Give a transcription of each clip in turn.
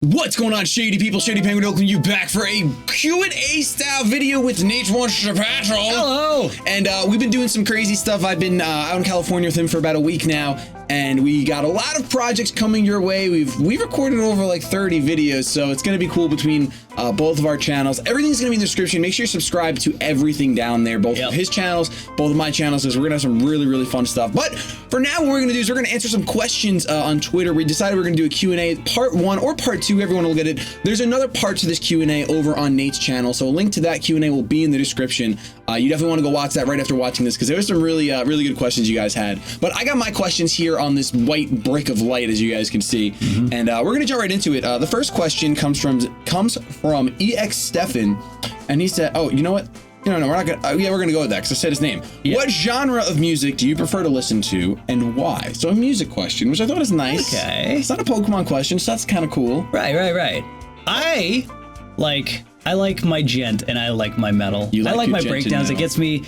What's going on, Shady people? ShadyPenguinn welcome you back for a Q&A style video with NateWantsToBattle. Hello! And we've been doing some crazy stuff. I've been out in California with him for about a week now, and we got a lot of projects coming your way. We've recorded over like 30 videos, so it's gonna be cool between both of our channels. Everything's gonna be in the description. Make sure you subscribe to everything down there, both of his channels, both of my channels, because we're gonna have some really fun stuff. But for now, what we're gonna do is we're gonna answer some questions on Twitter. We decided we're gonna do a Q&A part 1 or part 2. Everyone will get it. There's another part to this Q&A over on Nate's channel, so a link to that Q&A will be in the description. You definitely want to go watch that right after watching this, because there were some really good questions you guys had. But I got my questions here on this white brick of light, as you guys can see, and we're gonna jump right into it. The first question comes from EX Stefan, and he said, "Oh, you know what? No, we're not gonna. Yeah, we're gonna go with that because I said his name. Yeah. What genre of music do you prefer to listen to, and why?" So a music question, which I thought is nice. Okay. It's not a Pokemon question, so that's kind of cool. Right. I like my gent and I like my metal. I like my breakdowns. It gets me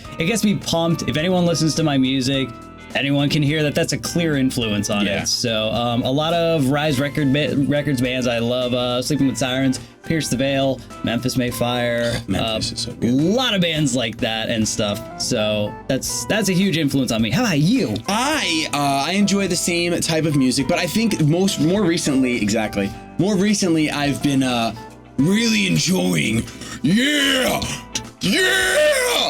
pumped. If anyone listens to my music, anyone can hear that that's a clear influence on it. So a lot of Rise Records bands. I love Sleeping with Sirens, Pierce the Veil, Memphis May Fire. Memphis is so good. A lot of bands like that and stuff. So that's a huge influence on me. How about you? I enjoy the same type of music, but I think more recently I've been really enjoying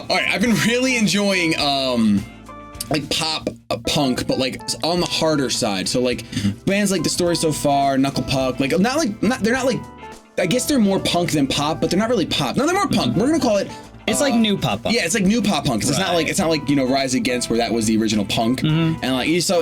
I've been really enjoying like pop punk, but like on the harder side. So like bands like The Story So Far, Knuckle Puck, like they're not like, I guess they're more punk than pop, but they're not really pop. No, they're more punk. We're gonna call it. It's like new pop punk. Yeah, it's like new pop punk. It's not like you know, Rise Against, where that was the original punk. And like so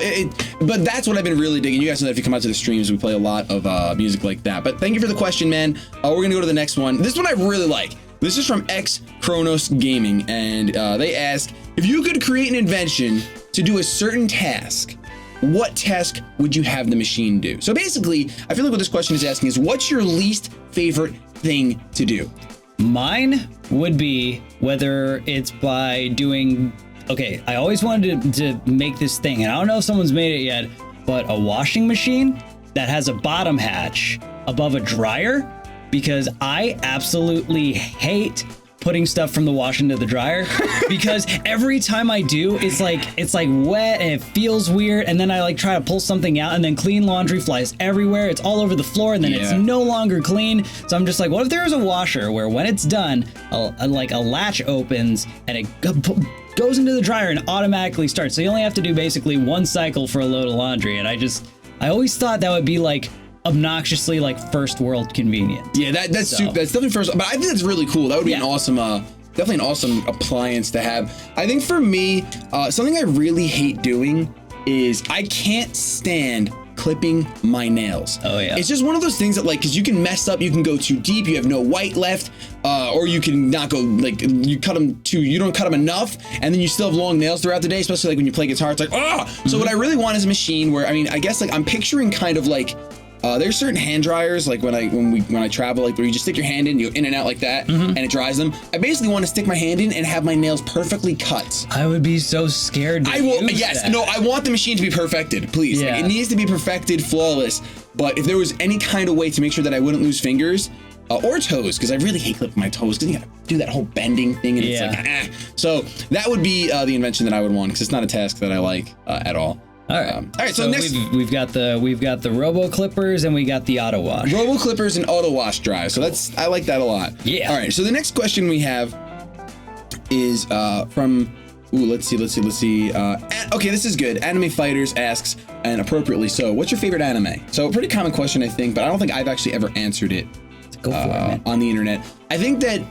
but that's what I've been really digging. You guys know that if you come out to the streams, we play a lot of music like that. But thank you for the question, man. We're gonna go to the next one. This one I really like. This is from X Chronos Gaming, and they ask, if you could create an invention to do a certain task, what task would you have the machine do? So basically, I feel like what this question is asking is, what's your least favorite thing to do? Mine would be whether it's by doing, okay, I always wanted to make this thing, and I don't know if someone's made it yet, but a washing machine that has a bottom hatch above a dryer, because I absolutely hate putting stuff from the wash into the dryer because every time I do, it's like wet and it feels weird, and then I like try to pull something out, and then clean laundry flies everywhere. It's all over the floor, and then it's no longer clean. So I'm just like, what if there was a washer where when it's done, a latch opens and it goes into the dryer and automatically starts. So you only have to do basically one cycle for a load of laundry. And I always thought that would be like obnoxiously like first world convenient. Yeah, that's definitely first, but I think that's really cool. That would be an awesome definitely an awesome appliance to have. I think for me, something I really hate doing is I can't stand clipping my nails. Oh yeah. It's just one of those things that, like, because you can mess up, you can go too deep, you have no white left, or you can not go, like, you don't cut them enough, and then you still have long nails throughout the day, especially like when you play guitar. It's like, So what I really want is a machine where, I mean, I guess like I'm picturing kind of like, there's certain hand dryers, like when I travel, like where you just stick your hand in, you go in and out like that, and it dries them. I basically want to stick my hand in and have my nails perfectly cut. I would be so scared to use that. No, I want the machine to be perfected, please. Yeah. Like, it needs to be perfected, flawless. But if there was any kind of way to make sure that I wouldn't lose fingers, or toes, because I really hate clipping my toes, because you gotta do that whole bending thing, and it's like, So that would be the invention that I would want, because it's not a task that I like at all. All right. So next we've got the Robo Clippers and we got the Auto Wash. Robo Clippers and Auto Wash dry. So I like that a lot. Yeah. All right. So the next question we have is from let's see. Okay, this is good. Anime Fighters asks, and appropriately so, what's your favorite anime? So a pretty common question, I think, but I don't think I've actually ever answered it. Go for it, man. On the internet. I think that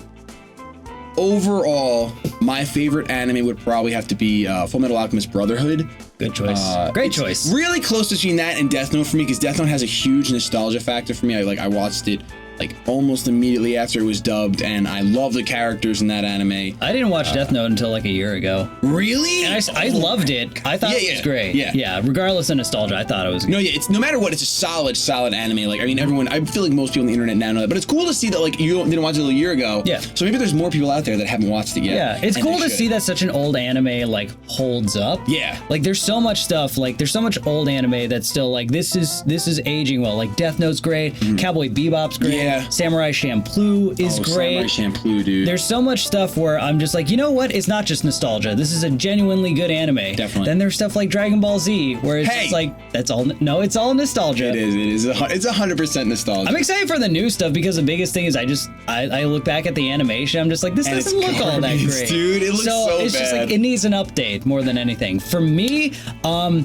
overall, my favorite anime would probably have to be Fullmetal Alchemist Brotherhood. Good choice. Great choice. Really close between that and Death Note for me, because Death Note has a huge nostalgia factor for me. I watched it like almost immediately after it was dubbed, and I love the characters in that anime. I didn't watch Death Note until like a year ago. Really? And I loved it. I thought it was great. Yeah. Regardless of nostalgia, I thought it was good. No, yeah, it's no matter what, it's a solid anime. Like, I mean, everyone, I feel like most people on the internet now know that, but it's cool to see that like you didn't watch it a year ago. Yeah. So maybe there's more people out there that haven't watched it yet. Yeah, it's cool to see that such an old anime like holds up. Yeah. Like there's so much stuff, like there's so much old anime that's still like this is aging well. Like Death Note's great, Cowboy Bebop's great, Samurai Champloo is great. Samurai Champloo, dude. There's so much stuff where I'm just like, you know what? It's not just nostalgia. This is a genuinely good anime. Definitely. Then there's stuff like Dragon Ball Z, where it's just like that's all. No, it's all nostalgia. It is. It's 100% nostalgia. I'm excited for the new stuff because the biggest thing is I look back at the animation. I'm just like, this doesn't look all that great, dude. It looks so it's bad. Just like it needs an update more than anything. For me,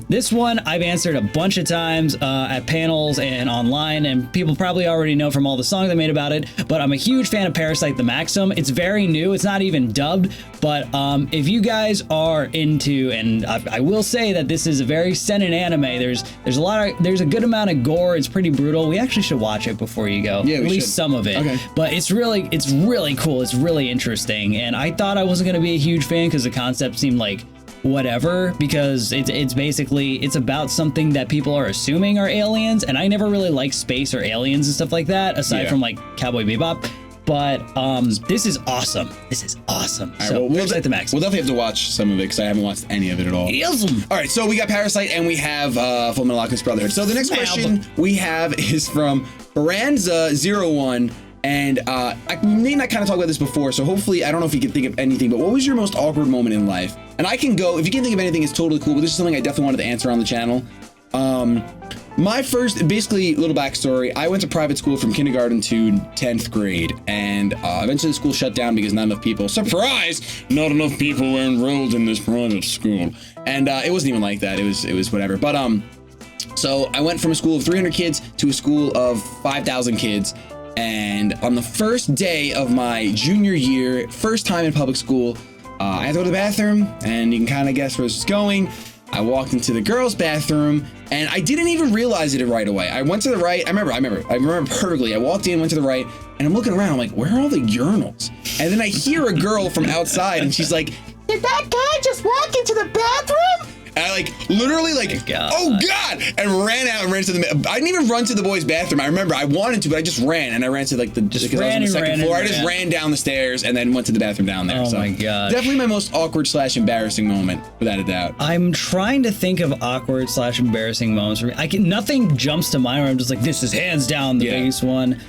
this one I've answered a bunch of times at panels and online, and people probably already know from all the songs I made about it. But I'm a huge fan of Parasite the Maxim. It's very new. It's not even dubbed. But if you guys are into, and I will say that this is a very seinen anime. There's a good amount of gore. It's pretty brutal. We actually should watch it before you go. Yeah, at least some of it. Okay. But it's really cool. It's really interesting. And I thought I wasn't going to be a huge fan because the concept seemed like whatever, because it's basically it's about something that people are assuming are aliens, and I never really liked space or aliens and stuff like that aside from like Cowboy Bebop. But this is awesome. This is awesome. All right, so we'll Max. We'll definitely have to watch some of it because I haven't watched any of it at all. Awesome. All right, so we got Parasite and we have Full Metal Alchemist Brotherhood. So the next question we have is from Baranza01. And I may not kind of talk about this before, so hopefully, I don't know if you can think of anything, but what was your most awkward moment in life? And I can go, if you can think of anything, it's totally cool, but this is something I definitely wanted to answer on the channel. My first, basically, little backstory, I went to private school from kindergarten to 10th grade, and eventually the school shut down because not enough people, surprise, not enough people were enrolled in this private school. And it wasn't even like that, it was whatever. But, so I went from a school of 300 kids to a school of 5,000 kids. And on the first day of my junior year, first time in public school, I had to go to the bathroom, and you can kind of guess where this is going. I walked into the girls' bathroom, and I didn't even realize it right away. I went to the right. I remember perfectly. I walked in, went to the right, and I'm looking around. I'm like, where are all the urinals? And then I hear a girl from outside, and she's like, did that guy just walk into the bathroom? And I like literally like, oh God, and ran out and ran to the, I didn't even run to the boys' bathroom. I remember I wanted to, but I just ran, and I ran to like because I was on the second floor. I just ran down the stairs and then went to the bathroom down there. Oh so my God. Definitely my most awkward / embarrassing moment, without a doubt. I'm trying to think of awkward / embarrassing moments for me. Nothing jumps to mind where I'm just like, this is hands down the biggest one.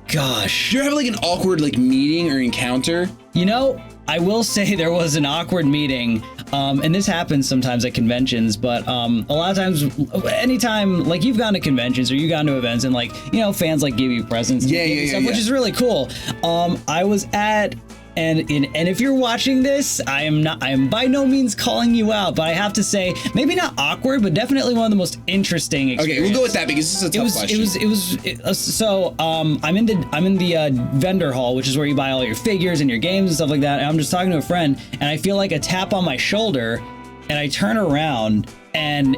Gosh. Do you ever have like an awkward like meeting or encounter? You know, I will say there was an awkward meeting, and this happens sometimes at conventions, but a lot of times, anytime, like you've gone to conventions or you've gone to events and like, you know, fans like give you presents and stuff, which is really cool. I was at, and if you're watching this, I am by no means calling you out, but I have to say, maybe not awkward, but definitely one of the most interesting experiences. Okay, we'll go with that because this is a tough question. So I'm in the vendor hall, which is where you buy all your figures and your games and stuff like that. And I'm just talking to a friend, and I feel like a tap on my shoulder, and I turn around, and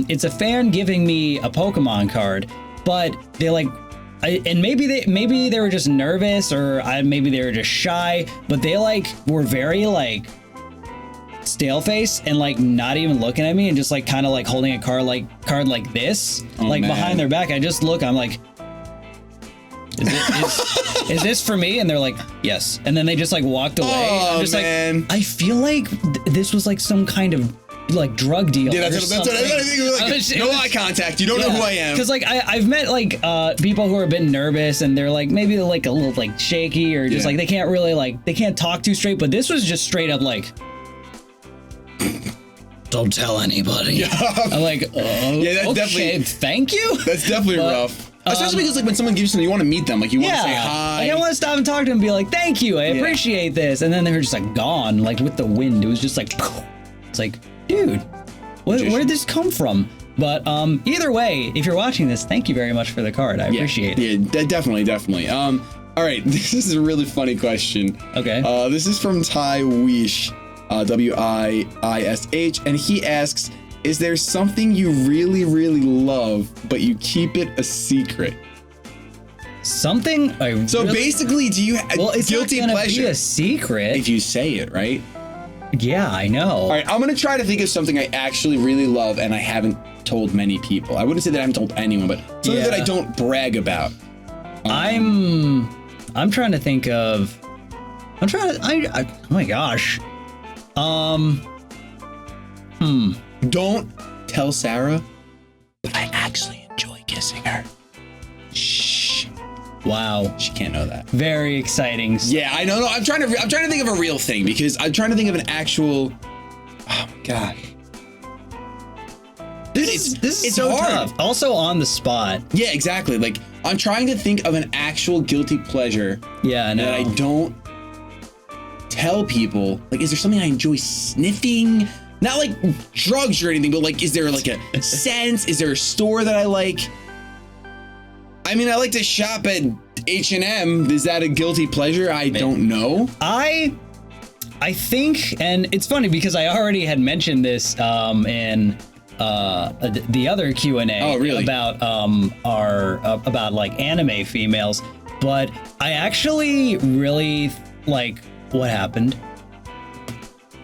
it's a fan giving me a Pokemon card, but they like. And maybe they were just nervous, or maybe they were just shy, but they like were very like stale face and like not even looking at me and just like kind of like holding a card like this, behind their back. I just look, I'm like, is this for me? And they're like, yes. And then they just like walked away. Oh, I'm just man. like, I feel like this was like some kind of like drug deal. Yeah, that's what I think. Like, no eye contact. You don't know who I am. Because like I've met like people who are a bit nervous, and they're like maybe they're like a little like shaky, or just like they can't really like they can't talk too straight. But this was just straight up like, don't tell anybody. I'm like, that's definitely. Thank you. That's definitely rough. Especially because like when someone gives you something, you want to meet them. Like you want to say hi. Like, I want to stop and talk to them and be like, thank you, I appreciate this. And then they were just like gone, like with the wind. It was just like, it's like, dude, where did this come from? But either way, if you're watching this, thank you very much for the card. I appreciate it. Yeah, definitely. All right, this is a really funny question. Okay. This is from Ty Wish, Wiish, and he asks, is there something you really, really love, but you keep it a secret? Something I So really, basically, do you well, it's guilty not gonna pleasure be a secret. if you say it, right? Yeah, I know. All right, I'm gonna try to think of something I actually really love and I haven't told many people. I wouldn't say that I haven't told anyone, but something that I don't brag about. I'm trying to think of. I'm trying to. Oh my gosh. Don't tell Sarah, but I actually enjoy kissing her. Shh. Wow. She can't know that. Very exciting. Yeah, I know. No, I'm trying to think of a real thing because I'm trying to think of an actual. Oh my gosh. This is it's so hard. tough. Also on the spot. Yeah, exactly. Like I'm trying to think of an actual guilty pleasure. Yeah, I know. That I don't tell people. Like, is there something I enjoy sniffing? Not like drugs or anything, but like, is there like a scent? Is there a store that I like? I mean, I like to shop at H&M. Is that a guilty pleasure? I don't know. I think, and it's funny because I already had mentioned this in the other Q&A. Oh, really? About about like anime females, but I actually really like what happened.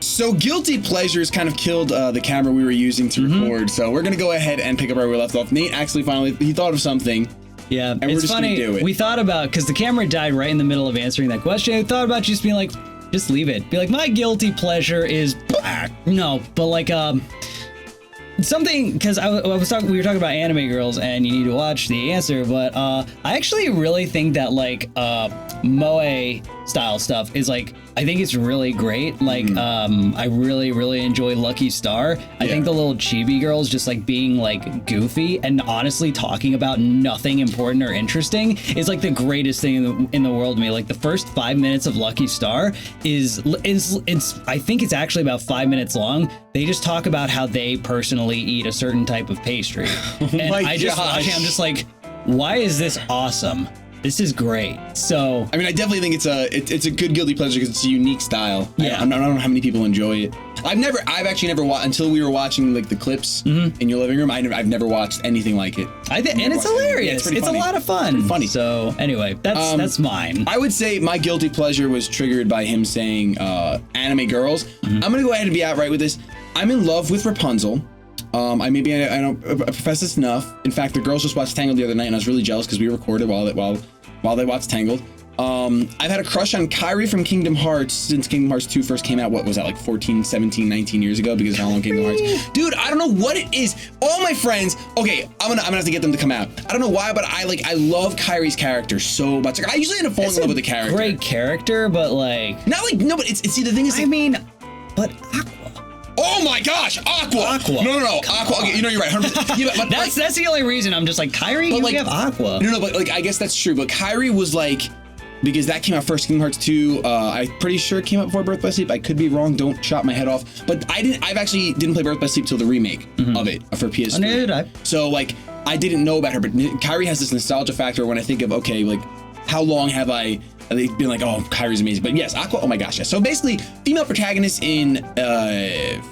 So guilty pleasures kind of killed the camera we were using to record. So we're gonna go ahead and pick up where we left off. Nate actually he thought of something. Yeah, and we're it's just funny. gonna do it. We thought about, because the camera died right in the middle of answering that question. I thought about just being like, just leave it. Be like, my guilty pleasure is no, but like something, because we were talking about anime girls, and you need to watch the answer. But I actually really think that like moe style stuff is like, I think it's really great. Like I really enjoy Lucky Star. I think the little chibi girls just like being like goofy and honestly talking about nothing important or interesting is like the greatest thing in the world to me. Like the first 5 minutes of Lucky Star is I think it's actually about 5 minutes long. They just talk about how they personally eat a certain type of pastry. And I just watch it, I'm just like, why is this awesome? This is great. So I mean, I definitely think it's a good guilty pleasure because it's a unique style. Yeah. I don't know how many people enjoy it. I've actually never watched until we were watching like the clips in your living room. I've never watched anything like it. I think, and it's hilarious. Yeah, it's a lot of fun. It's funny. So anyway, that's mine. I would say my guilty pleasure was triggered by him saying anime girls. I'm gonna go ahead and be outright with this. I'm in love with Rapunzel. I don't profess this enough. In fact, the girls just watched Tangled the other night, and I was really jealous because we recorded while they watched Tangled. I've had a crush on Kairi from Kingdom Hearts since Kingdom Hearts 2 first came out. What was that, like 14, 17, 19 years ago? Because of how long Kingdom Hearts. Dude, I don't know what it is. All my friends, okay, I'm gonna have to get them to come out. I don't know why, but I like Kairi's character so much. Like, I usually end up falling in love with the character. Great character, but like not like no, but it's see the thing is. I mean, but Aqua. Oh my gosh, Aqua! No, Aqua. Okay, you know you're right. 100%. Yeah, but that's the only reason I'm just like Kairi. You have Aqua. No, but like I guess that's true. But Kairi was like, because that came out first. Kingdom Hearts 2. I'm pretty sure it came out before Birth by Sleep. I could be wrong. Don't chop my head off. But I've actually didn't play Birth by Sleep till the remake of it for PS3. Neither did I. So like I didn't know about her. But Kairi has this nostalgia factor when I think of like how long have I been like, oh, Kairi's amazing. But yes, Aqua, oh my gosh, yes. So basically, female protagonists in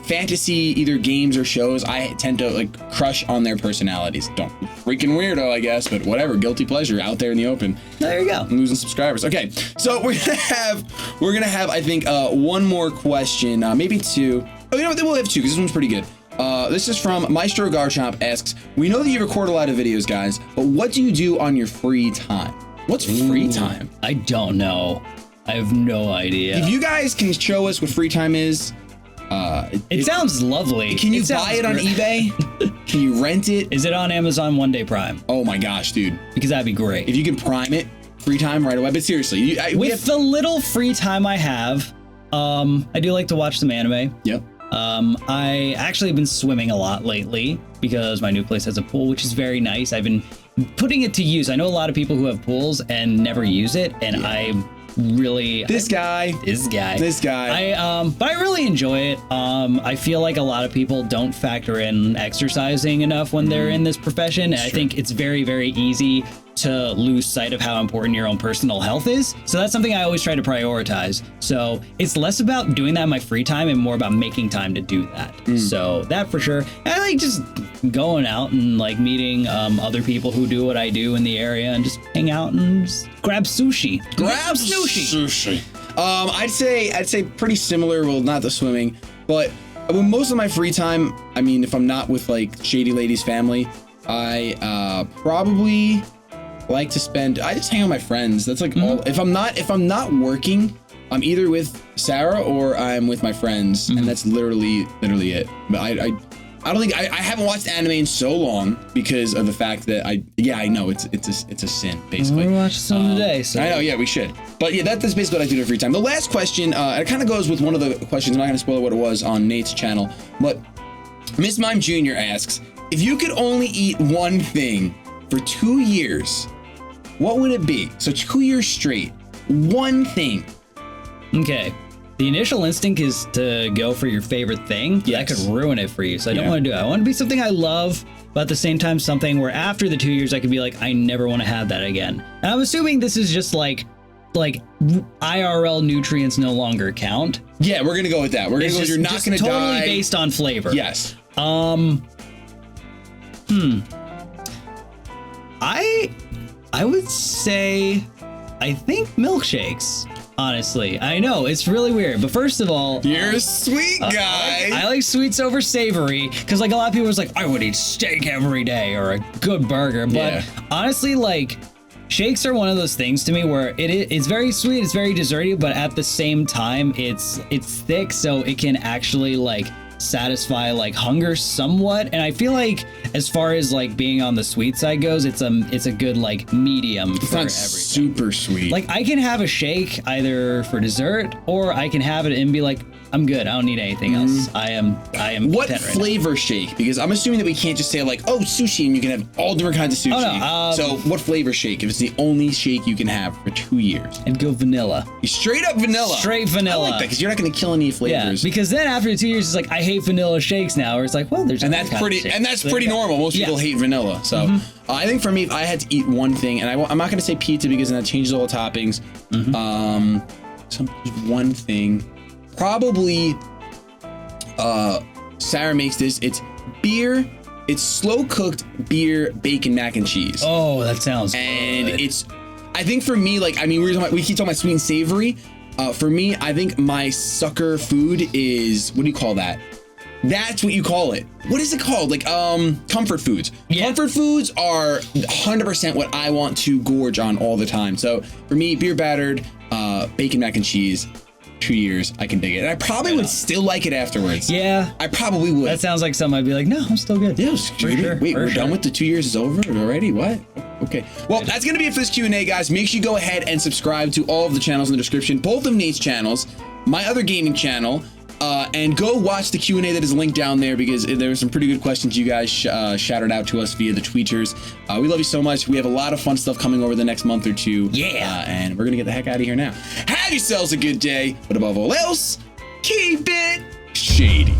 fantasy, either games or shows, I tend to like crush on their personalities. Don't freaking weirdo, I guess, but whatever, guilty pleasure out there in the open. There you go. I'm losing subscribers. Okay, so we're gonna have I think one more question, maybe two. Oh, you know what? Then we'll have two because this one's pretty good. This is from Maestro Garchomp asks, we know that you record a lot of videos, guys, but what do you do on your free time? What's free time? I don't know. I have no idea. If you guys can show us what free time is, it sounds lovely. Can you buy it on eBay? Can you rent it? Is it on Amazon One Day Prime? Oh my gosh, dude. Because that'd be great. If you can prime it, free time right away. But seriously, with the little free time I have, I do like to watch some anime. Yep. I actually have been swimming a lot lately because my new place has a pool, which is very nice. I've been putting it to use. I know a lot of people who have pools and never use it, and I really This guy. But I really enjoy it. I feel like a lot of people don't factor in exercising enough when they're in this profession, and I think it's very, very easy to lose sight of how important your own personal health is. So that's something I always try to prioritize. So it's less about doing that in my free time and more about making time to do that. So that for sure. And I like just going out and like meeting other people who do what I do in the area and just hang out and just grab sushi. Grab sushi. I'd say pretty similar. Well, not the swimming, but most of my free time, I mean, if I'm not with like Shady Lady's family, I probably like to spend. I just hang out with my friends. That's like all. If I'm not working, I'm either with Sarah or I'm with my friends, and that's literally it. But I don't think I haven't watched anime in so long because of the fact that I know it's a sin basically. We're watching some today, so I know, yeah, we should. But yeah, that's basically what I do in free time. The last question, it kind of goes with one of the questions. I'm not going to spoil what it was on Nate's channel, but Miss Mime Jr. asks, if you could only eat one thing for 2 years, what would it be? So 2 years straight, one thing. Okay. The initial instinct is to go for your favorite thing. Yes. That could ruin it for you. So I don't want to do it. I want to be something I love, but at the same time, something where after the 2 years, I could be like, I never want to have that again. And I'm assuming this is just like IRL nutrients no longer count. Yeah, we're gonna go with that. We're gonna go with you're not gonna totally die. Based on flavor. Yes. I would say, I think milkshakes. Honestly, I know it's really weird, but first of all, you're a sweet guy. I like sweets over savory because like a lot of people was like, I would eat steak every day or a good burger. But honestly, like shakes are one of those things to me where it's very sweet, it's very desserty, but at the same time, it's thick, so it can actually like satisfy like hunger somewhat. And I feel like as far as like being on the sweet side goes, it's a good like medium it's for not everything. Super sweet. Like I can have a shake either for dessert or I can have it and be like, I'm good, I don't need anything else. I am what content right flavor shake? Because I'm assuming that we can't just say like, oh, sushi, and you can have all different kinds of sushi. Oh, no, so what flavor shake if it's the only shake you can have for 2 years? now. And go vanilla. Straight up vanilla. Straight vanilla. I like that because you're not going to kill any flavors. Yeah, because then after 2 years, it's like I hate vanilla shakes now. Or it's like, well, there's and that's pretty normal. Most people hate vanilla. So I think for me, if I had to eat one thing, and I'm not going to say pizza because then that changes all the toppings. One thing, probably. Sarah makes this. It's beer. It's slow cooked beer, bacon, mac and cheese. Oh, that sounds and good. It's. I think for me, like I mean, we keep talking about sweet and savory. For me, I think my sucker food is, what do you call that? That's what you call it. What is it called? Like comfort foods. Yeah. Comfort foods are 100% what I want to gorge on all the time. So for me, beer battered, bacon, mac and cheese. 2 years, I can dig it. And I probably would still like it afterwards. Yeah. I probably would. That sounds like something I'd be like, no, I'm still good. Yeah, wait, we're done with the 2 years is over already? What? Okay. Well, that's going to be it for this Q&A, guys. Make sure you go ahead and subscribe to all of the channels in the description, both of Nate's channels, my other gaming channel, and go watch the Q&A that is linked down there because there were some pretty good questions you guys shouted out to us via the tweeters. We love you so much. We have a lot of fun stuff coming over the next month or two. Yeah. And we're going to get the heck out of here now. Have yourselves a good day, but above all else, keep it shady.